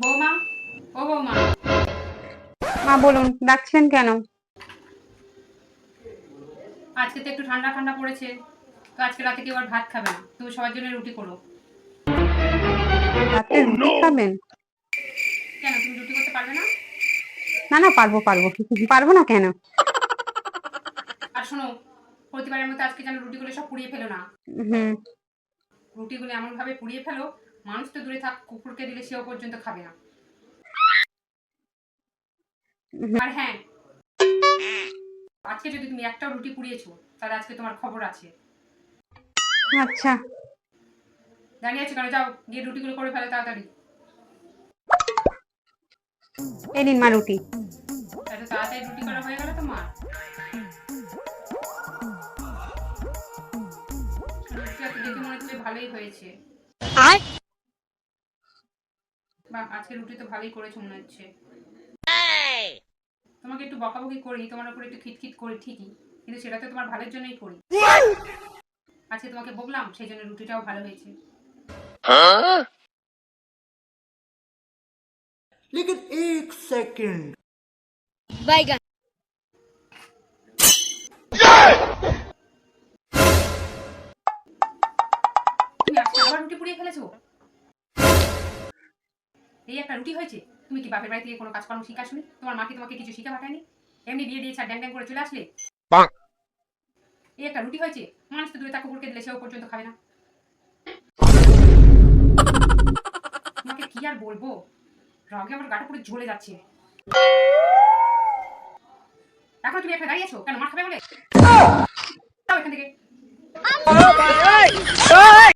বৌমা, ও বৌমা, মা বলুন, ডাকছেন কেন? আজকে তো একটু ঠান্ডা ঠান্ডা পড়েছে, তো আজকে রাতে কেউ আর ভাত খাবে না, তুমি সবার জন্য রুটি করো। রাতে রুটি খাবেন? কেন, তুমি রুটি করতে পারবে না? না না, পারবো পারবো। পারবো না কেন? আর শোনো, প্রতিবারের মতো আজকে যেন রুটিগুলো সব পুড়িয়ে ফেলো না। হুম। রুটিগুলো এমন ভাবে পুড়িয়ে ফেলো, মানুষ তো দূরে থাক, কুকুরকে দিলে সেও পর্যন্ত খাবে না। হুম। আর হ্যাঁ, আজকে যদি তুমি একটাও রুটি পুড়িয়েছো, তাহলে আজকে তোমার খবর আছে। আচ্ছা। দাঁড়িয়ে আছো কেন, যাও গিয়ে রুটিগুলো করে ফেলো তাড়াতাড়ি। এই নিন মা রুটি। এত তাড়াতাড়ি রুটি করা হয়ে গেল তোমার? রুটিটা তো দেখে মনে হচ্ছে ভালোই হয়েছে। বাহ, আজকে রুটি তো ভালোই করেছো মনে হচ্ছে। তোমাকে একটু বকাবকি করি, তোমার উপর একটু খিটখিট করি ঠিকই, কিন্তু সেটা তো তোমার ভালোর জন্যই করি। আজকে তোমাকে বকলাম, সেই জন্য রুটিটাও ভালো হয়েছে। लेकिन एक सेकंड। बैगन। তুমি আজকে আবার রুটি পুড়িয়ে ফেলেছো। এই একটা রুটি হয়েছে, তুমি কি বাপের বাড়ি থেকে কোনো কাজকর্ম শিখাসনি? তোমার মা কি তোমাকে কিছু শিখে পাঠায়নি? এমনি বিয়ে দিয়েছে আর ড্যাং ড্যাং করে চলে আসলে। এই একটা রুটি হয়েছে, মানুষ তো দূরে তাকে কুকুরকে দিলে সেও পর্যন্ত খাবে না। তোমাকে কি আর বলবো, রাগে আমার গাটা পুরো জ্বলে যাচ্ছে। এখন তুমি এখানে দাঁড়িয়ে আছো কেন, মার খাবে বলে? যাও এখান থেকে।